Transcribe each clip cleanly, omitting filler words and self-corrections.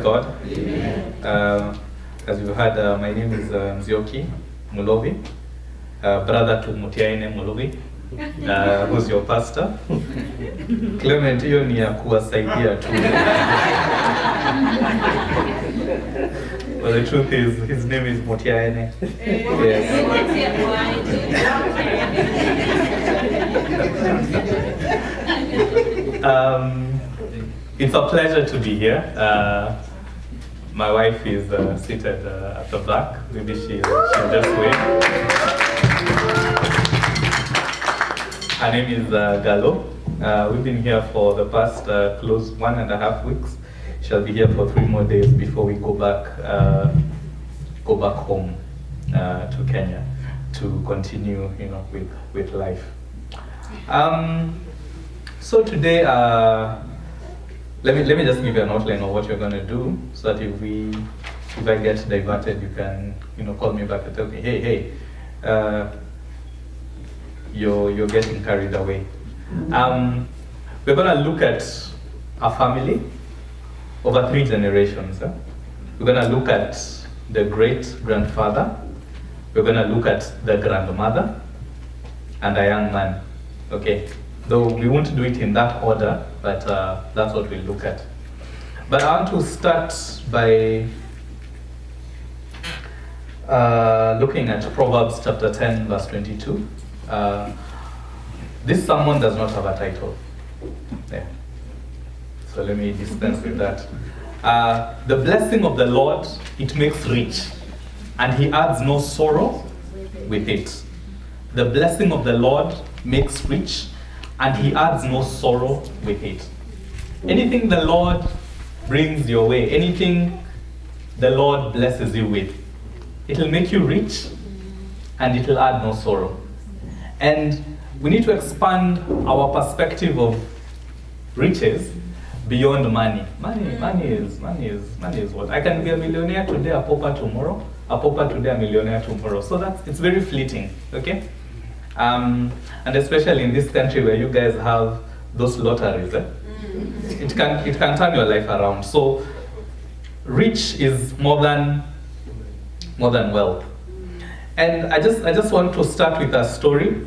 God. As you heard, my name is Nzyoki, Mulovi, brother to Mutiaine Mulovi, who's your pastor. Clement, hiyo ni ya kuwasaidia tu. Well, the truth is, his name is Mutiaine. Yes. It's a pleasure to be here. My wife is seated at the back. Maybe she'll just wait. Her name is Gallo. We've been here for the past close 1.5 weeks. She'll be here for 3 more days before we go back home to Kenya to continue, with life. So today, let me just give you an outline of what you're going to do, so that if I get diverted, you can call me back and tell me, hey, you're getting carried away. We're going to look at a family over 3 generations. We're going to look at the great-grandfather. We're going to look at the grandmother and a young man. Okay. Though we won't do it in that order, but that's what we'll look at. But I want to start by looking at Proverbs chapter 10, verse 22. This sermon does not have a title. Yeah. So let me dispense with that. The blessing of the Lord, it makes rich, and he adds no sorrow with it. The blessing of the Lord makes rich, and he adds no sorrow with it. Anything the Lord brings your way, anything the Lord blesses you with, it'll make you rich, and it'll add no sorrow. And we need to expand our perspective of riches beyond money. Money is what? I can be a millionaire today, a pauper tomorrow, a pauper today, a millionaire tomorrow. So it's very fleeting, okay? And especially in this country where you guys have those lotteries, it can turn your life around. So rich is more than wealth. And I just want to start with a story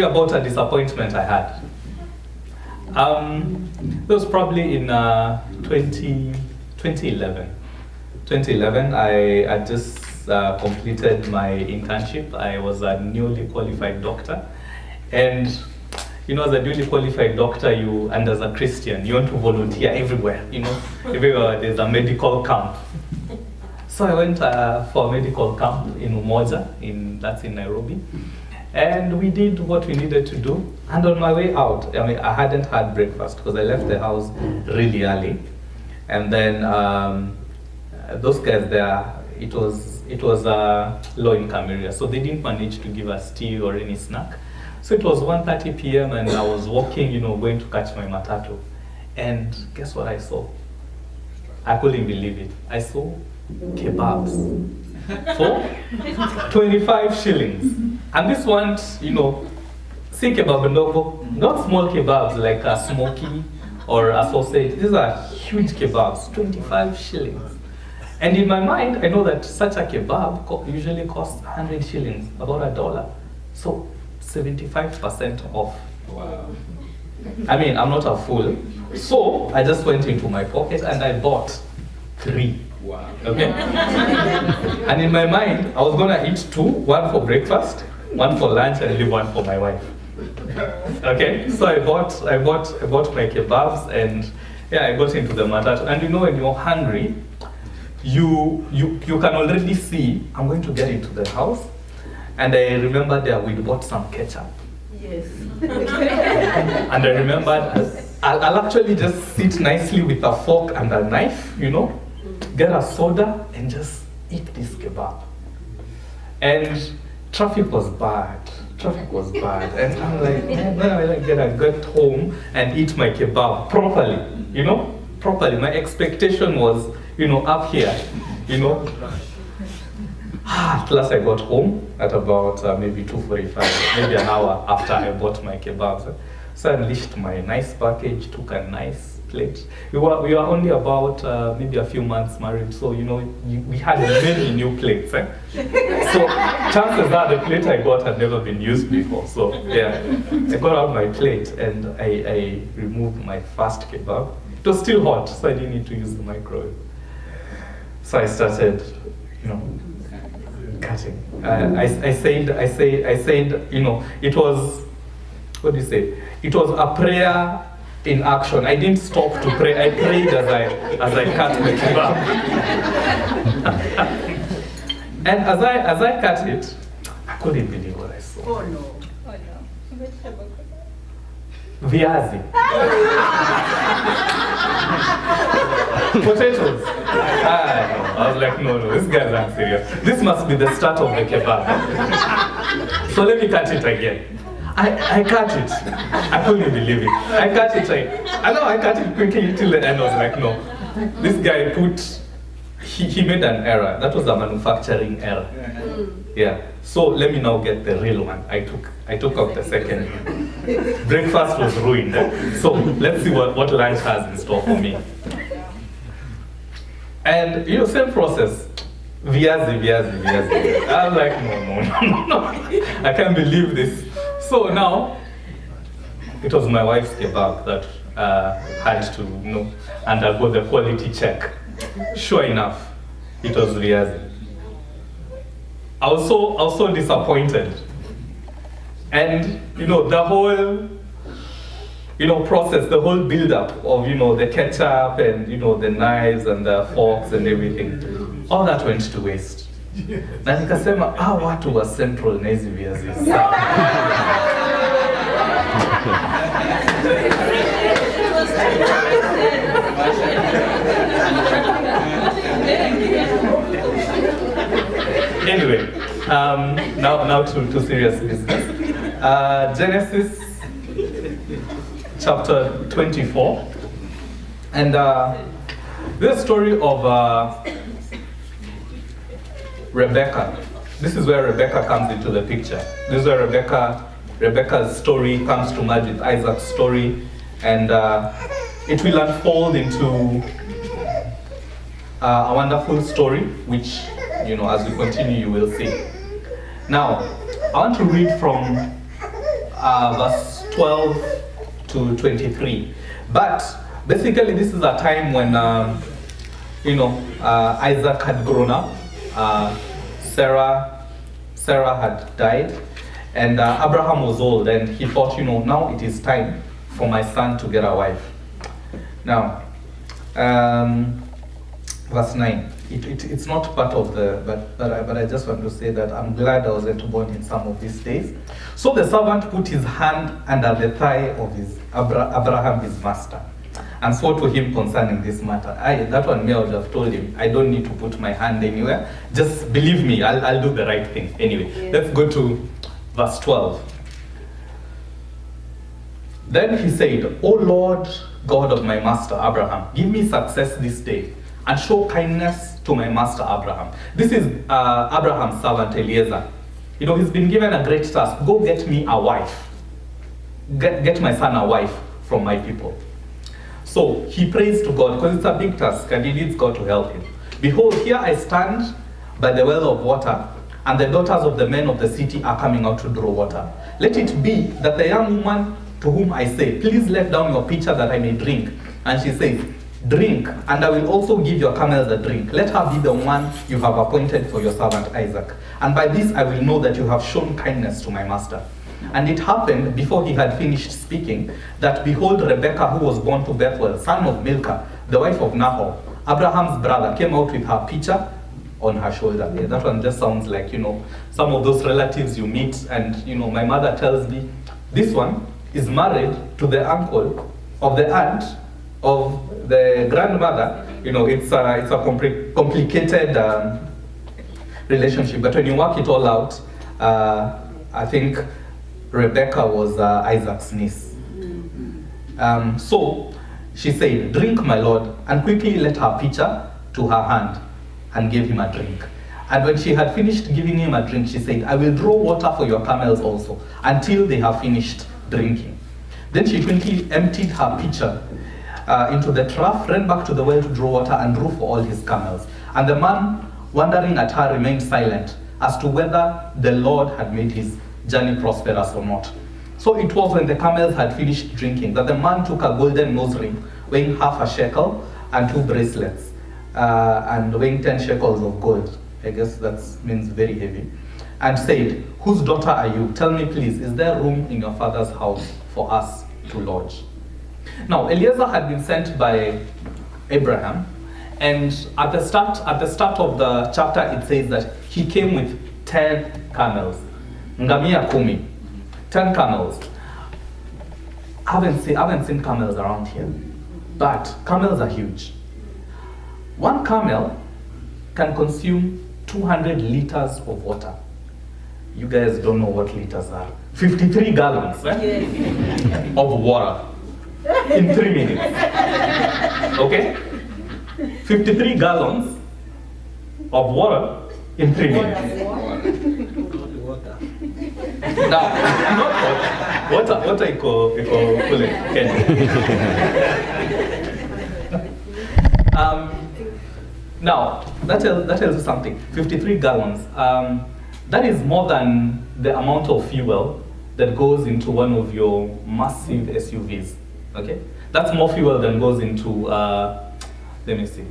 about a disappointment I had. It was probably in 2011. 2011, I had just completed my internship. I was a newly qualified doctor, and as a newly qualified doctor, and as a Christian, you want to volunteer everywhere. Everywhere there's a medical camp. So I went for a medical camp in Umoja, that's in Nairobi, and we did what we needed to do. And on my way out, I hadn't had breakfast because I left the house really early, and then those guys there, it was a low-income area, so they didn't manage to give us tea or any snack. So it was 1:30 p.m. and I was walking, going to catch my matatu. And guess what I saw? I couldn't believe it. I saw kebabs for 25 shillings. And this one, see kebab ndogo, not small kebabs like a smoky or a sausage. These are huge kebabs, 25 shillings. And in my mind, I know that such a kebab usually costs 100 shillings, about $1. So 75% off. Wow. I'm not a fool. So I just went into my pocket and I bought 3. Wow. Okay? And in my mind, I was gonna eat 2, 1 for breakfast, 1 for lunch, and leave 1 for my wife. Okay? So I bought my kebabs, and I got into the matatu. And when you're hungry, you can already see, I'm going to get into the house. And I remember there we bought some ketchup. Yes. And I remembered I'll actually just sit nicely with a fork and a knife, get a soda and just eat this kebab. And traffic was bad. And I'm like, man, when I get home and eat my kebab properly, properly. My expectation was, up here, At last I got home at about maybe 2:45, maybe an hour after I bought my kebabs. So I unleashed my nice package, took a nice plate. We were only about maybe a few months married, so we had many new plates. So chances are the plate I got had never been used before. So yeah, I got out my plate and I removed my first kebab. It was still hot, so I didn't need to use the microwave. So I started, cutting. I said, it was, what do you say? It was a prayer in action. I didn't stop to pray. I prayed as I cut the kebab. And as I cut it, I couldn't believe what I saw. Oh no. Viazi. Potatoes. I was like, no, these guys aren't serious. This must be the start of the kebab. So let me cut it again. I cut it. I couldn't believe it. I cut it. I cut it quickly till the end. I was like, no. This guy he made an error. That was a manufacturing error. Yeah. So let me now get the real one. I took out the second. Breakfast was ruined. So let's see what lunch has in store for me. And same process. Viazi. I was like, no. I can't believe this. So now, it was my wife's kebab that had to undergo the quality check. Sure enough, it was viazi. I was so disappointed. And the whole process, the whole build-up of the ketchup and the knives and the forks and everything, all that went to waste. Na nikasema watu wa Central na hizi viazi sana. Anyway, now to serious business. Genesis chapter 24, and this story of Rebecca. This is where Rebecca comes into the picture. This is where Rebecca's story comes to merge with Isaac's story, and it will unfold into a wonderful story, which as we continue you will see. Now, I want to read from verse 12 to 23. But basically, this is a time when Isaac had grown up. Sarah had died, and Abraham was old, and he thought, now it is time for my son to get a wife. Now, verse 9. It's not part of the, but I just want to say that I'm glad I wasn't born in some of these days. So the servant put his hand under the thigh of Abraham, his master, and swore to him concerning this matter. That one, I would have told him, I don't need to put my hand anywhere. Just believe me, I'll do the right thing. Anyway, let's go to verse 12. Then he said, O Lord God of my master Abraham, give me success this day, and show kindness to my master Abraham. This is Abraham's servant Eliezer. He's been given a great task. Go get me a wife. Get my son a wife from my people. So he prays to God, because it's a big task and he needs God to help him. Behold, here I stand by the well of water, and the daughters of the men of the city are coming out to draw water. Let it be that the young woman to whom I say, please let down your pitcher that I may drink. And she says, drink, and I will also give your camels a drink. Let her be the one you have appointed for your servant Isaac. And by this I will know that you have shown kindness to my master. And it happened, before he had finished speaking, that behold, Rebekah, who was born to Bethuel, son of Milcah, the wife of Nahor, Abraham's brother, came out with her pitcher on her shoulder. Yeah, that one just sounds like, some of those relatives you meet, and, my mother tells me, this one is married to the uncle of the aunt of the grandmother. It's a complicated relationship, but when you work it all out, I think Rebecca was Isaac's niece. So she said, drink, my lord, and quickly let her pitcher to her hand, and gave him a drink. And when she had finished giving him a drink, she said, I will draw water for your camels also, until they have finished drinking. Then she quickly emptied her pitcher into the trough, ran back to the well to draw water, and drew for all his camels. And the man, wondering at her, remained silent as to whether the Lord had made his journey prosperous or not. So it was when the camels had finished drinking that the man took a golden nose ring weighing half a shekel and 2 bracelets and weighing 10 shekels of gold. I guess that means very heavy. And said, "Whose daughter are you? Tell me please, is there room in your father's house for us to lodge?" Now Eliezer had been sent by Abraham, and at the start of the chapter it says that he came with 10 camels. Ngamia kumi. 10 camels. I haven't seen camels around here, but camels are huge. One camel can consume 200 liters of water. You guys don't know what liters are. 53 gallons of water in 3 minutes. Okay? 53 gallons of water in 3 minutes. Now, not water kule Kenya. Now, that tells you something. 53 gallons. That is more than the amount of fuel that goes into one of your massive SUVs. Okay? That's more fuel than goes into, let me see.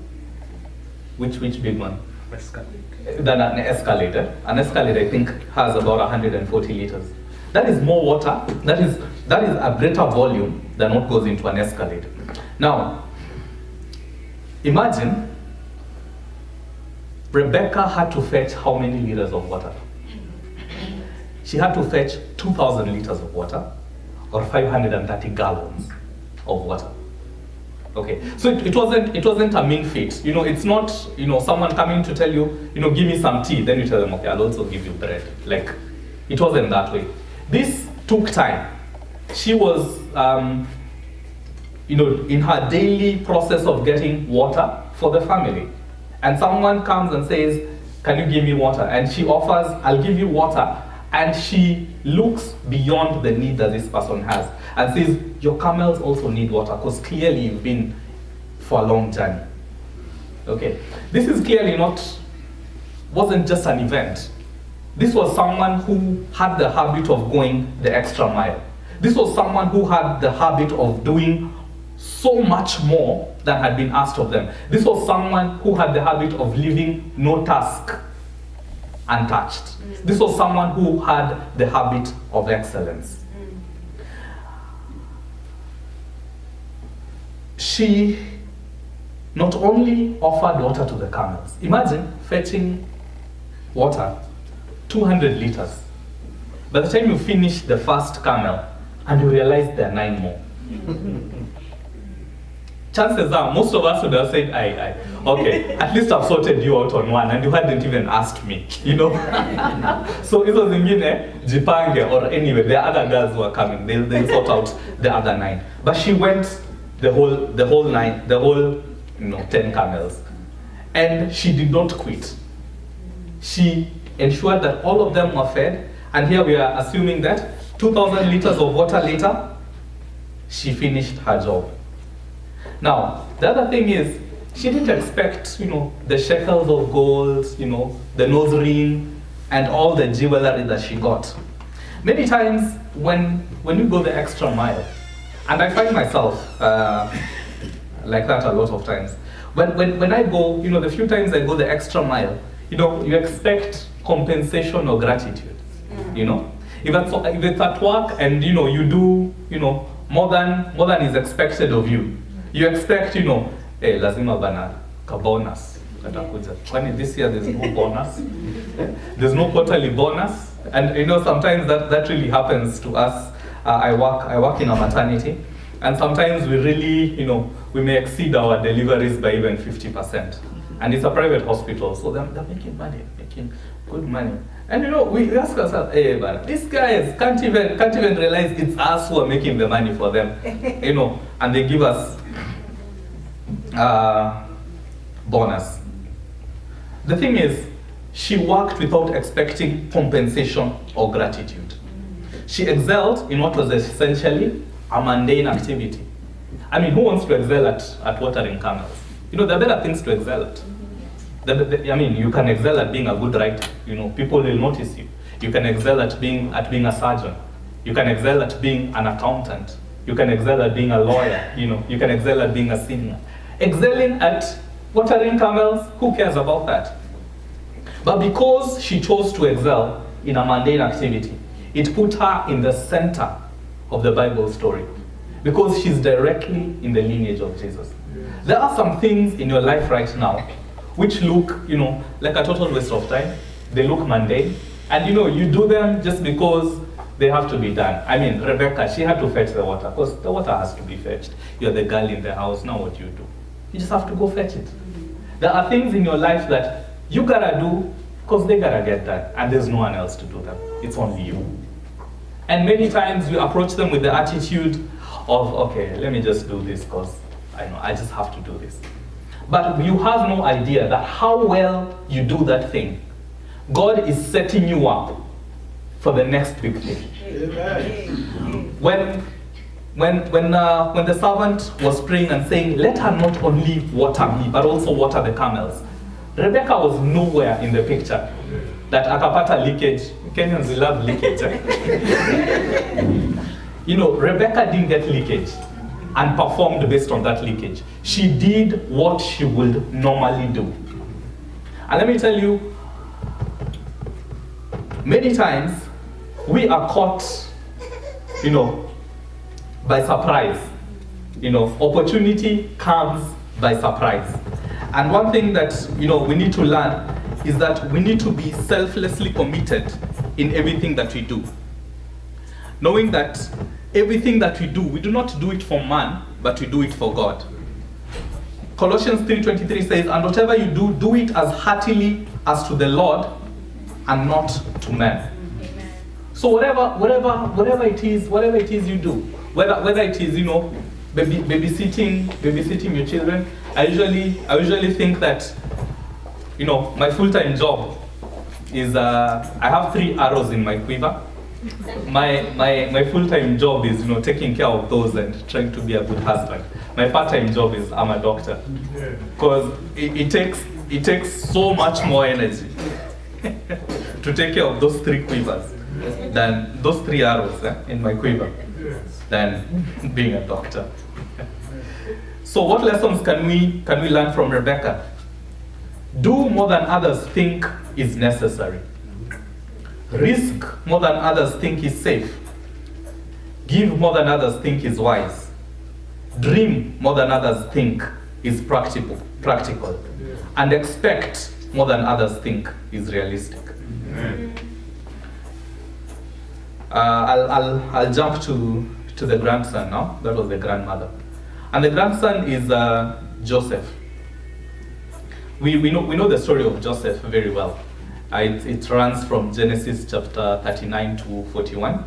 Which big one? Than an Escalade. An Escalade, I think, has about 140 liters. That is more water. That is a greater volume than what goes into an Escalade. Now, imagine Rebecca had to fetch how many liters of water? She had to fetch 2,000 liters of water, or 530 gallons of water. Okay, so it wasn't a mean feat. You know, it's not, you know, someone coming to tell you, you know, give me some tea, then you tell them, okay, I'll also give you bread. Like, it wasn't that way. This took time. She was, you know, in her daily process of getting water for the family. And someone comes and says, can you give me water? And she offers, I'll give you water. And she looks beyond the need that this person has and says, your camels also need water, because clearly you've been for a long journey. Okay, this is clearly wasn't just an event. This was someone who had the habit of going the extra mile. This was someone who had the habit of doing so much more than had been asked of them. This was someone who had the habit of leaving no task untouched. This was someone who had the habit of excellence. She not only offered water to the camels. Imagine fetching water, 200 liters. By the time you finish the first camel, and you realize there are 9 more. Chances are, most of us would have said, okay, at least I've sorted you out on one, and you hadn't even asked me, you know? So it was zingine, jipange, or anyway, there are other girls who are coming, they'll sort out the other 9. But she went the whole 10 camels. And she did not quit. She ensured that all of them were fed, and here we are assuming that 2,000 liters of water later, she finished her job. Now, the other thing is, she didn't expect, you know, the shekels of gold, you know, the nose ring, and all the jewelry that she got. Many times, when you go the extra mile, and I find myself like that a lot of times, when I go, you know, the few times I go the extra mile, you know, you expect compensation or gratitude, you know? If it's at work and, you know, you do, you know, more than is expected of you, you expect, you know, hey, lazima bana ka bonus katakuja. Kwani this year there's no bonus, there's no quarterly bonus, and you know sometimes that really happens to us. I work in a maternity, and sometimes we really, you know, we may exceed our deliveries by even 50%, and it's a private hospital, so they're making money, making good money. And you know, we ask ourselves, hey, but these guys can't even realize it's us who are making the money for them, you know, and they give us bonus. The thing is, she worked without expecting compensation or gratitude. She excelled in what was essentially a mundane activity. I mean, who wants to excel at watering camels? You know, there are better things to excel at. I mean, you can excel at being a good writer. You know, people will notice you. You can excel at being a surgeon. You can excel at being an accountant. You can excel at being a lawyer. You know, you can excel at being a singer. Excelling at watering camels, who cares about that? But because she chose to excel in a mundane activity, it put her in the center of the Bible story, because she's directly in the lineage of Jesus. There are some things in your life right now which look, you know, like a total waste of time. They look mundane, and you know, you do them just because they have to be done. I mean, Rebecca, she had to fetch the water, because the water has to be fetched. You're the girl in the house, now what do? You just have to go fetch it. There are things in your life that you gotta do because they gotta get done, and there's no one else to do them. It's only you. And many times you approach them with the attitude of, okay, let me just do this because I know I just have to do this. But you have no idea that how well you do that thing, God is setting you up for the next big thing. When the servant was praying and saying, let her not only water me, but also water the camels, Rebecca was nowhere in the picture. That akapata leakage, Kenyans will love leakage. You know, Rebecca didn't get leakage and performed based on that leakage. She did what she would normally do. And let me tell you, many times we are caught, you know, by surprise. You know, opportunity comes by surprise. And one thing that, you know, we need to learn is that we need to be selflessly committed in everything that we do. Knowing that everything that we do, we do not do it for man, but we do it for God. Colossians 3:23 says, and whatever you do, do it as heartily as to the Lord and not to men. Amen. So whatever it is you do, whether it is, you know, babysitting your children, I usually think that, you know, my full-time job is I have 3 arrows in my quiver. My full-time job is, you know, taking care of those and trying to be a good husband. My part-time job is I'm a doctor, because it takes so much more energy to take care of those 3 quivers than those 3 arrows in my quiver than being a doctor. So what lessons can we learn from Rebecca? Do more than others think is necessary. Risk more than others think is safe. Give more than others think is wise. Dream more than others think is practical. And expect more than others think is realistic. I'll jump to the grandson now. That was the grandmother. And the grandson is Joseph. We know the story of Joseph very well. It runs from Genesis chapter 39 to 41.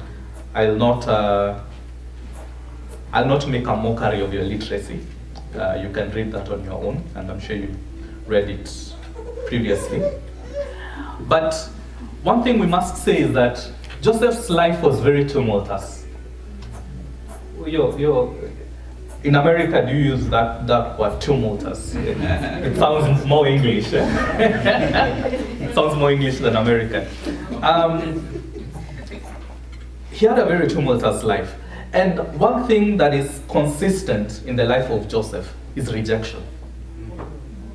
I'll not make a mockery of your literacy. You can read that on your own, and I'm sure you read it previously. But one thing we must say is that Joseph's life was very tumultuous. In America, do you use that word, tumultuous? It sounds more English. It sounds more English than American. He had a very tumultuous life. And one thing that is consistent in the life of Joseph is rejection.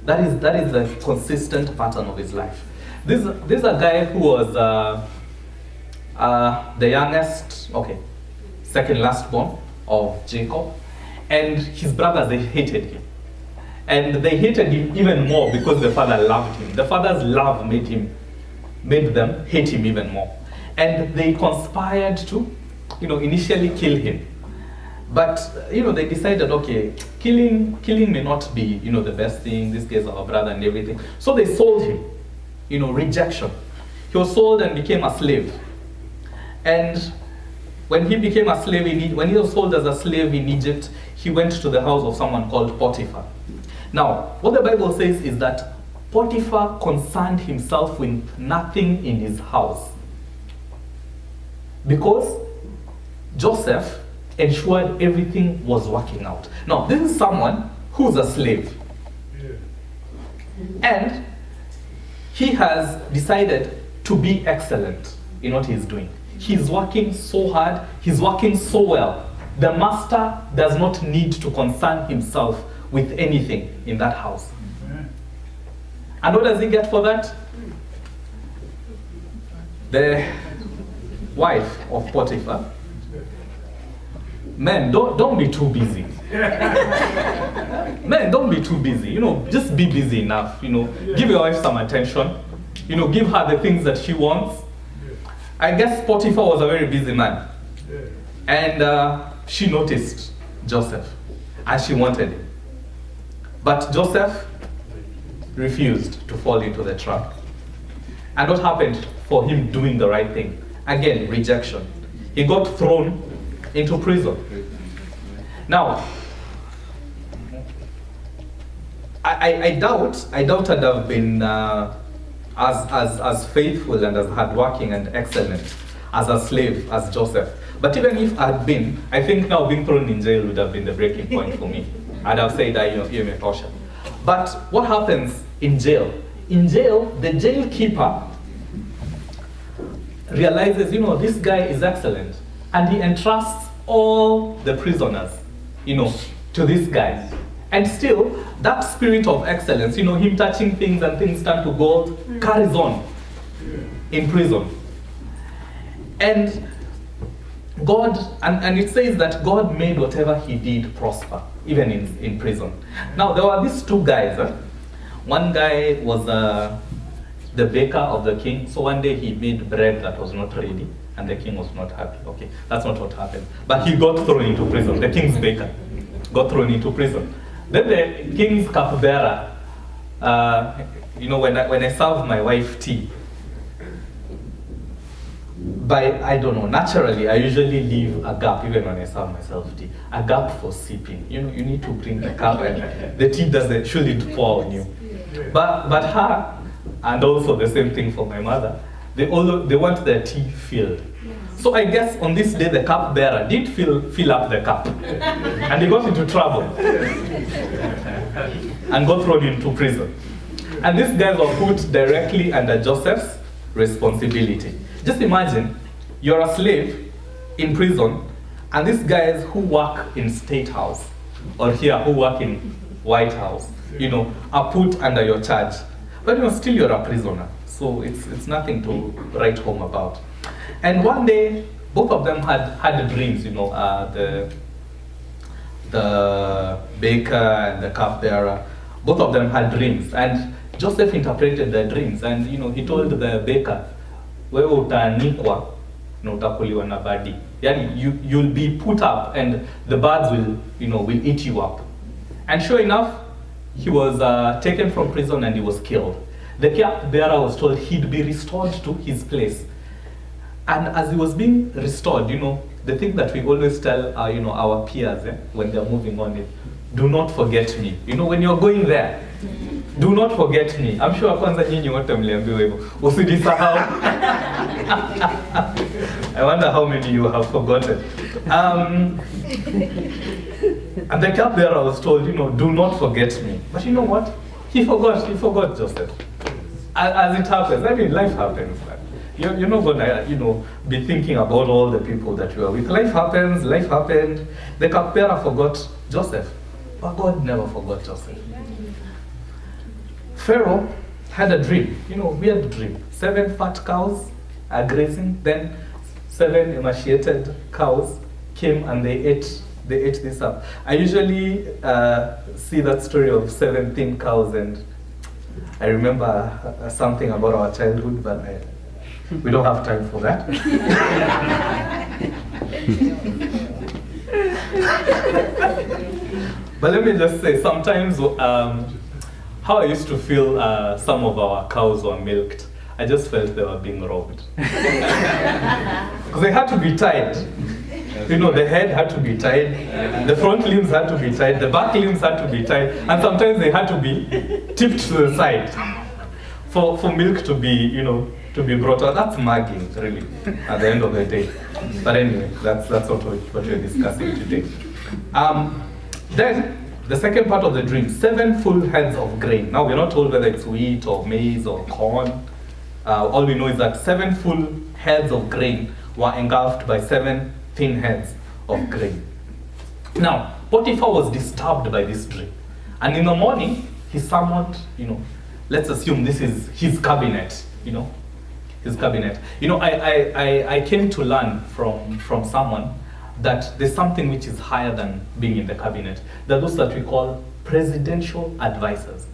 That is the consistent pattern of his life. This is a guy who was the youngest, second last born of Jacob. And his brothers, they hated him. And they hated him even more because the father loved him. The father's love made them hate him even more. And they conspired to, initially kill him. But, they decided, okay, killing may not be, the best thing. This guy's our brother and everything. So they sold him, rejection. He was sold and became a slave. And when he became a slave, when he was sold as a slave in Egypt, he went to the house of someone called Potiphar. Now, what the Bible says is that Potiphar concerned himself with nothing in his house. Because Joseph ensured everything was working out. Now, this is someone who's a slave. And he has decided to be excellent in what he's doing. He's working so hard, he's working so well. The master does not need to concern himself with anything in that house. And what does he get for that? The wife of Potiphar. Men, don't be too busy. Men, don't be too busy. Just be busy enough. Give your wife some attention. Give her the things that she wants. I guess Potiphar was a very busy man. And she noticed Joseph, and she wanted him. But Joseph refused to fall into the trap. And what happened for him doing the right thing? Again, rejection. He got thrown into prison. Now, I doubt I'd have been as faithful and as hardworking and excellent as a slave as Joseph. But even if I'd been, I think now being thrown in jail would have been the breaking point for me. I'd have said that you're a torture. But what happens in jail? In jail, the jail keeper realizes, this guy is excellent, and he entrusts all the prisoners, to this guy. And still, that spirit of excellence, him touching things and things turn to gold, carries on in prison. And God, and it says that God made whatever he did prosper, even in prison. Now, there were these two guys. One guy was the baker of the king. So one day he made bread that was not ready, and the king was not happy. Okay, that's not what happened. But he got thrown into prison. The king's baker got thrown into prison. Then the king's cupbearer, when I serve my wife tea, naturally, I usually leave a gap, even when I serve myself tea, a gap for sipping. You need to bring the cup, and the tea shouldn't pour on you. But her, and also the same thing for my mother, they want their tea filled. So I guess on this day, the cupbearer did fill up the cup, and he got into trouble, and got thrown into prison. And these guys were put directly under Joseph's responsibility. Just imagine, you're a slave in prison, and these guys who work in State House, or here who work in White House, are put under your charge. But still you're a prisoner, so it's nothing to write home about. And one day, both of them had dreams, the baker and the cupbearer, both of them had dreams. And Joseph interpreted their dreams, and he told the baker, wewe utaanikwa na utakuliwa na badi. Yani you'll be put up, and the birds will eat you up. And sure enough, he was taken from prison and he was killed. The cupbearer was told he'd be restored to his place. And as he was being restored, the thing that we always tell our peers when they're moving on is, do not forget me. When you're going there, do not forget me. I'm sure kwanza nyinyi wote mliambiwa hivyo. Usijisahau. I wonder how many of you have forgotten. And the cupbearer was told, do not forget me. But you know what? He forgot Joseph. As it happens, life happens. You're not gonna, be thinking about all the people that you are with. Life happened. The cupbearer forgot Joseph, but God never forgot Joseph. Pharaoh had a dream, weird dream. 7 fat cows are grazing, then 7 emaciated cows came and they ate this up. I usually see that story of 7 thin cows, and I remember something about our childhood, but we don't have time for that. But let me just say, sometimes how I used to feel some of our cows were milked, I just felt they were being robbed. Because they had to be tied. The head had to be tied, the front limbs had to be tied, the back limbs had to be tied, and sometimes they had to be tipped to the side for milk to be, to be brought out. That's mugging, really, at the end of the day. But anyway, that's what we're discussing today. Then, the second part of the dream, 7 full heads of grain. Now, we're not told whether it's wheat or maize or corn. All we know is that 7 full heads of grain were engulfed by 7 thin heads of grain. Now, Potiphar was disturbed by this dream. And in the morning, he summoned, let's assume this is his cabinet, his cabinet. I came to learn from someone that there's something which is higher than being in the cabinet. There are those that we call presidential advisors.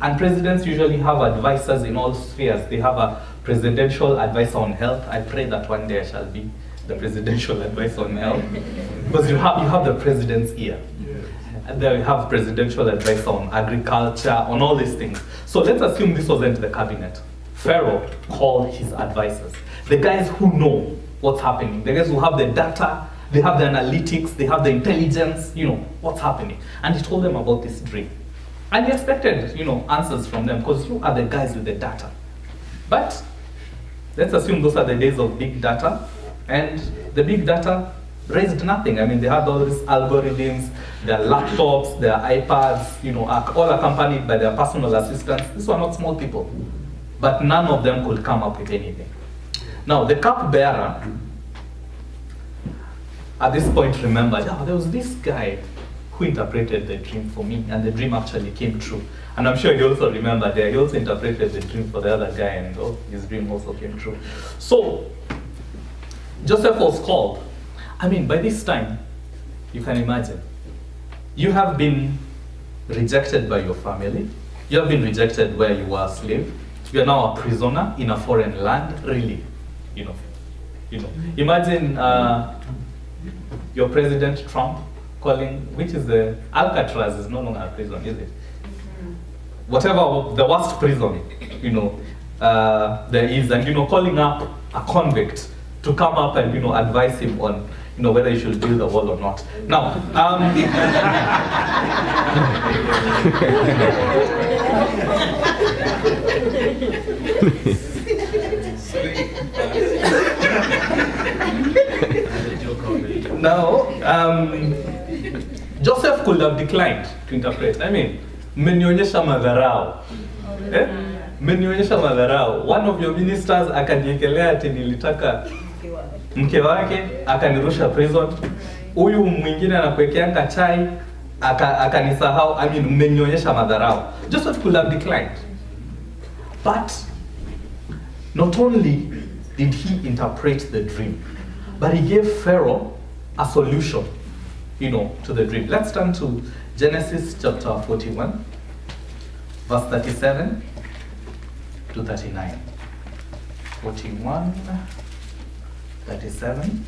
And presidents usually have advisors in all spheres. They have a presidential advisor on health. I pray that one day I shall be the presidential advisor on health. Because you have the president's ear. And then you have presidential advisor on agriculture, on all these things. So let's assume this wasn't the cabinet. Pharaoh called his advisors. The guys who know what's happening. The guys who have the data, they have the analytics, they have the intelligence, what's happening. And he told them about this dream. And he expected, answers from them, because you are the guys with the data. But let's assume those are the days of big data, and the big data raised nothing. I mean, they had all these algorithms, their laptops, their iPads, all accompanied by their personal assistants. These were not small people. But none of them could come up with anything. Now, the cupbearer, at this point, remembered, there was this guy who interpreted the dream for me, and the dream actually came true. And I'm sure he also remembered that he also interpreted the dream for the other guy, and his dream also came true. So, Joseph was called. I mean, by this time, you can imagine, you have been rejected by your family, you have been rejected where you were a slave, you are now a prisoner in a foreign land, really, Imagine your President Trump calling, which is Alcatraz is no longer a prison, is it? Whatever, the worst prison, there is, and, calling up a convict to come up and, advise him on, whether he should build a wall or not. Now, Joseph could have declined to interpret. I mean, mmenionyesha madharau. Mmenionyesha madharau. One of your ministers akaniekelea ati nilitaka mke wake, akanirusha prison. Huyu mwingine anakuwekeanga chai, akanisahau. I mean, mmenionyesha madharau. Joseph could have declined. But not only did he interpret the dream, but he gave Pharaoh a solution, to the dream. Let's turn to Genesis chapter 41, verse 37 to 39. 41, 37